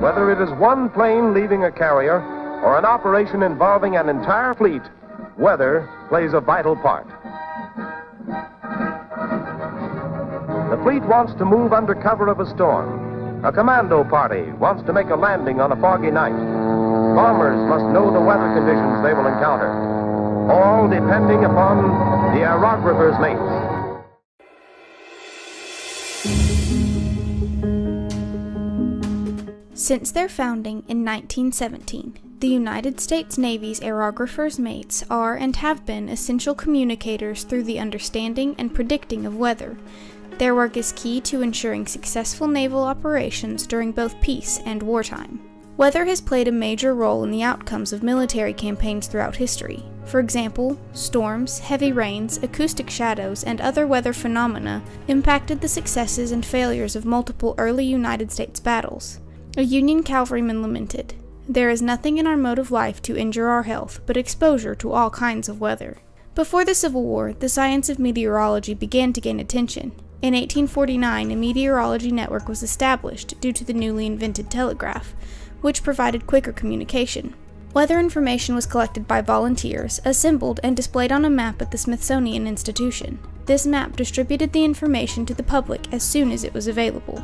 Whether it is one plane leaving a carrier or an operation involving an entire fleet, weather plays a vital part. The fleet wants to move under cover of a storm. A commando party wants to make a landing on a foggy night. Bombers must know the weather conditions they will encounter, all depending upon the aerographer's mates. Since their founding in 1917, the United States Navy's aerographers' mates are and have been essential communicators through the understanding and predicting of weather. Their work is key to ensuring successful naval operations during both peace and wartime. Weather has played a major role in the outcomes of military campaigns throughout history. For example, storms, heavy rains, acoustic shadows, and other weather phenomena impacted the successes and failures of multiple early United States battles. A Union cavalryman lamented, "There is nothing in our mode of life to injure our health but exposure to all kinds of weather." Before the Civil War, the science of meteorology began to gain attention. In 1849, a meteorology network was established due to the newly invented telegraph, which provided quicker communication. Weather information was collected by volunteers, assembled, and displayed on a map at the Smithsonian Institution. This map distributed the information to the public as soon as it was available.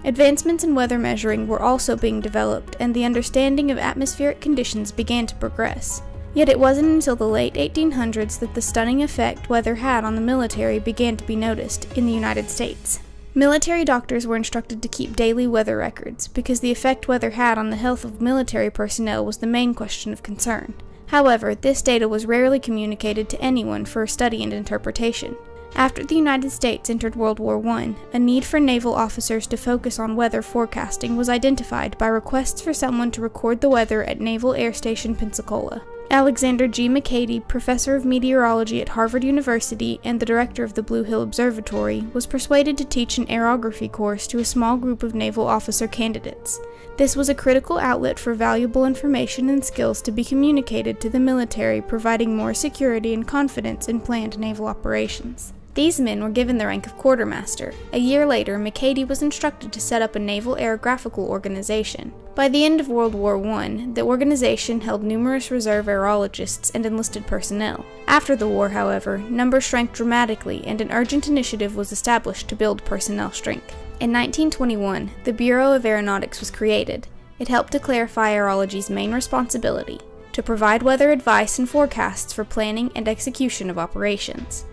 Advancements in weather measuring were also being developed, and the understanding of atmospheric conditions began to progress. Yet it wasn't until the late 1800s that the stunning effect weather had on the military began to be noticed in the United States. Military doctors were instructed to keep daily weather records, because the effect weather had on the health of military personnel was the main question of concern. However, this data was rarely communicated to anyone for study and interpretation. After the United States entered World War I, a need for naval officers to focus on weather forecasting was identified by requests for someone to record the weather at Naval Air Station Pensacola. Alexander G. McCady, professor of meteorology at Harvard University and the director of the Blue Hill Observatory, was persuaded to teach an aerography course to a small group of naval officer candidates. This was a critical outlet for valuable information and skills to be communicated to the military, providing more security and confidence in planned naval operations. These men were given the rank of quartermaster. A year later, McCady was instructed to set up a naval aerographical organization. By the end of World War I, the organization held numerous reserve aerologists and enlisted personnel. After the war, however, numbers shrank dramatically, and an urgent initiative was established to build personnel strength. In 1921, the Bureau of Aeronautics was created. It helped to clarify aerology's main responsibility: to provide weather advice and forecasts for planning and execution of operations.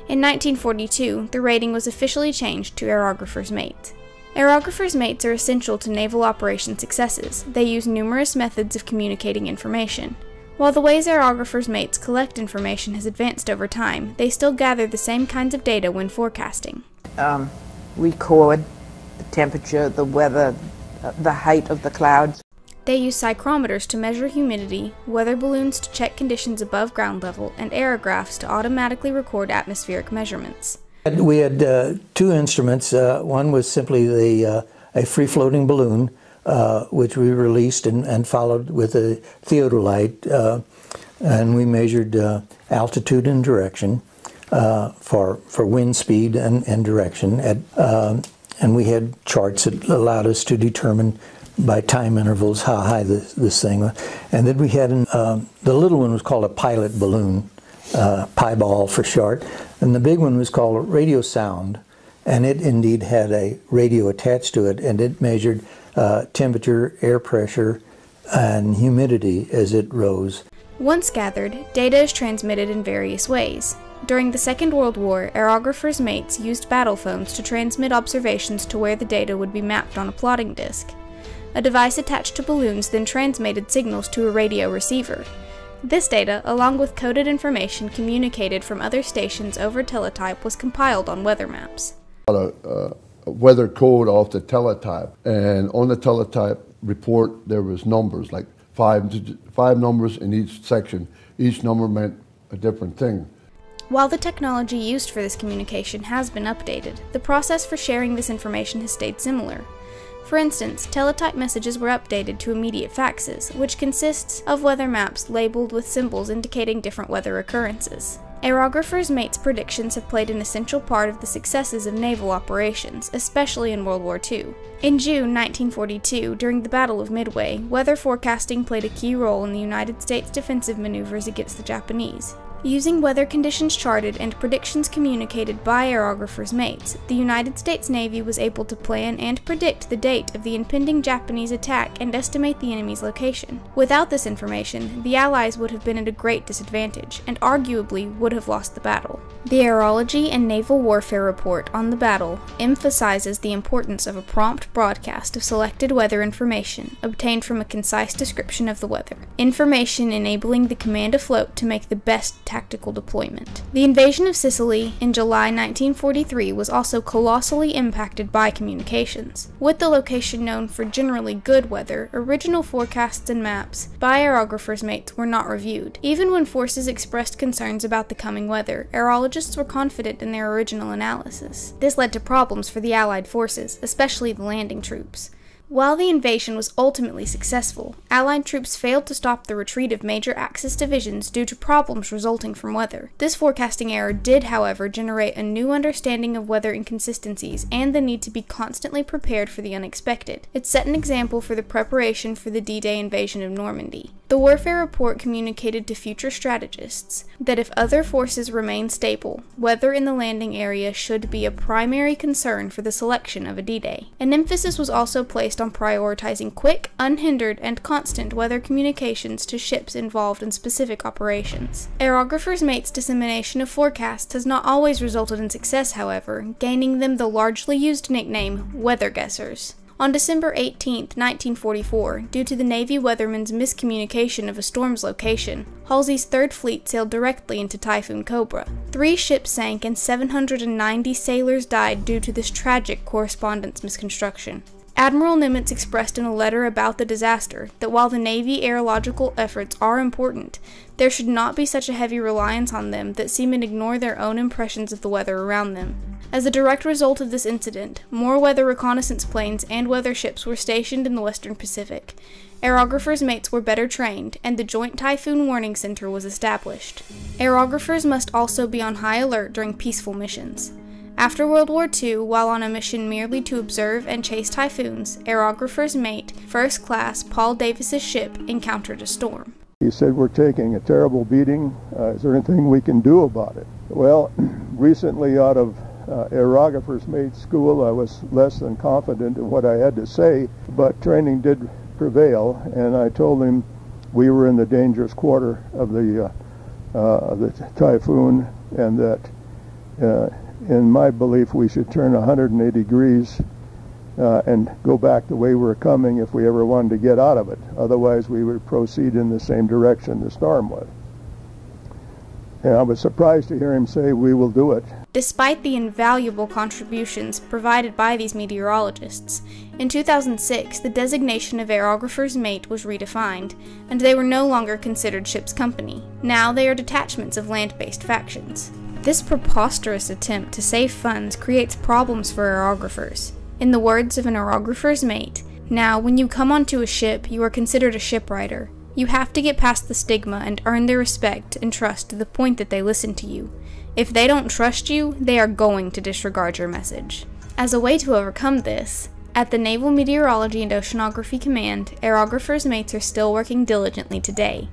In 1942, the rating was officially changed to aerographer's mate. Aerographer's mates are essential to naval operation successes. They use numerous methods of communicating information. While the ways aerographer's mates collect information has advanced over time, they still gather the same kinds of data when forecasting. Record the temperature, the weather, the height of the clouds. They use psychrometers to measure humidity, weather balloons to check conditions above ground level, and aerographs to automatically record atmospheric measurements. We had two instruments. One was simply a free-floating balloon, which we released and followed with a theodolite, and we measured altitude and direction for wind speed and direction. And we had charts that allowed us to determine by time intervals how high this thing was. And then we had, the little one was called a pilot balloon, pieball for short, and the big one was called radio sound, and it indeed had a radio attached to it, and it measured temperature, air pressure, and humidity as it rose. Once gathered, data is transmitted in various ways. During the Second World War, aerographers' mates used battle phones to transmit observations to where the data would be mapped on a plotting disc. A device attached to balloons then transmitted signals to a radio receiver. This data, along with coded information communicated from other stations over teletype, was compiled on weather maps. A weather code off the teletype, and on the teletype report there was numbers, like five numbers in each section. Each number meant a different thing. While the technology used for this communication has been updated, the process for sharing this information has stayed similar. For instance, teletype messages were updated to immediate faxes, which consists of weather maps labeled with symbols indicating different weather occurrences. Aerographers' mates' predictions have played an essential part of the successes of naval operations, especially in World War II. In June 1942, during the Battle of Midway, weather forecasting played a key role in the United States' defensive maneuvers against the Japanese. Using weather conditions charted and predictions communicated by aerographers' mates, the United States Navy was able to plan and predict the date of the impending Japanese attack and estimate the enemy's location. Without this information, the Allies would have been at a great disadvantage, and arguably would have lost the battle. The Aerology and Naval Warfare Report on the battle emphasizes the importance of a prompt broadcast of selected weather information obtained from a concise description of the weather, information enabling the command afloat to make the best tactical deployment. The invasion of Sicily in July 1943 was also colossally impacted by communications. With the location known for generally good weather, original forecasts and maps by aerographers' mates were not reviewed. Even when forces expressed concerns about the coming weather, aerologists were confident in their original analysis. This led to problems for the Allied forces, especially the landing troops. While the invasion was ultimately successful, Allied troops failed to stop the retreat of major Axis divisions due to problems resulting from weather. This forecasting error did, however, generate a new understanding of weather inconsistencies and the need to be constantly prepared for the unexpected. It set an example for the preparation for the D-Day invasion of Normandy. The warfare report communicated to future strategists that if other forces remain stable, weather in the landing area should be a primary concern for the selection of a D-Day. An emphasis was also placed on prioritizing quick, unhindered, and constant weather communications to ships involved in specific operations. Aerographers' mates' dissemination of forecasts has not always resulted in success, however, gaining them the largely used nickname weather guessers. On December 18, 1944, due to the Navy weatherman's miscommunication of a storm's location, Halsey's Third Fleet sailed directly into Typhoon Cobra. 3 ships sank and 790 sailors died due to this tragic correspondence misconstruction. Admiral Nimitz expressed in a letter about the disaster that while the Navy aerological efforts are important, there should not be such a heavy reliance on them that seamen ignore their own impressions of the weather around them. As a direct result of this incident, more weather reconnaissance planes and weather ships were stationed in the Western Pacific. Aerographers' mates were better trained, and the Joint Typhoon Warning Center was established. Aerographers must also be on high alert during peaceful missions. After World War II, while on a mission merely to observe and chase typhoons, aerographers' mate, First Class Paul Davis's ship encountered a storm. He said, "We're taking a terrible beating. Is there anything we can do about it?" Well, recently out of aerographers' mate school, I was less than confident in what I had to say, but training did prevail, and I told him we were in the dangerous quarter of the typhoon, and that in my belief we should turn 180 degrees and go back the way we were coming if we ever wanted to get out of it. Otherwise we would proceed in the same direction the storm was. And I was surprised to hear him say, "We will do it." Despite the invaluable contributions provided by these meteorologists, in 2006 the designation of aerographers' mate was redefined, and they were no longer considered ship's company. Now they are detachments of land-based factions. This preposterous attempt to save funds creates problems for aerographers. In the words of an aerographer's mate, "Now, when you come onto a ship, you are considered a shipwrighter. You have to get past the stigma and earn their respect and trust to the point that they listen to you. If they don't trust you, they are going to disregard your message." As a way to overcome this, at the Naval Meteorology and Oceanography Command, aerographers' mates are still working diligently today.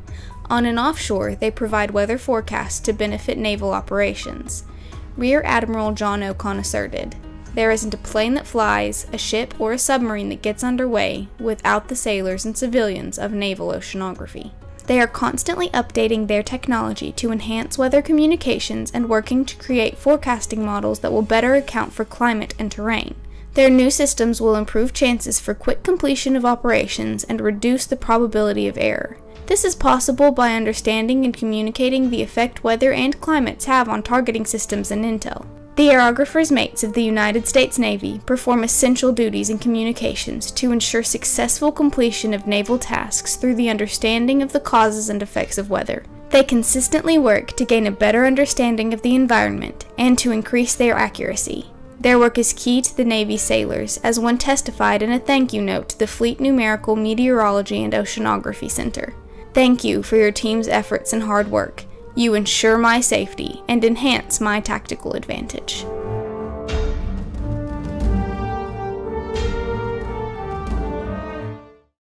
On and offshore, they provide weather forecasts to benefit naval operations. Rear Admiral John Ocon asserted, "There isn't a plane that flies, a ship, or a submarine that gets underway without the sailors and civilians of naval oceanography." They are constantly updating their technology to enhance weather communications and working to create forecasting models that will better account for climate and terrain. Their new systems will improve chances for quick completion of operations and reduce the probability of error. This is possible by understanding and communicating the effect weather and climates have on targeting systems and intel. The aerographers' mates of the United States Navy perform essential duties in communications to ensure successful completion of naval tasks through the understanding of the causes and effects of weather. They consistently work to gain a better understanding of the environment and to increase their accuracy. Their work is key to the Navy sailors, as one testified in a thank you note to the Fleet Numerical Meteorology and Oceanography Center. "Thank you for your team's efforts and hard work. You ensure my safety and enhance my tactical advantage.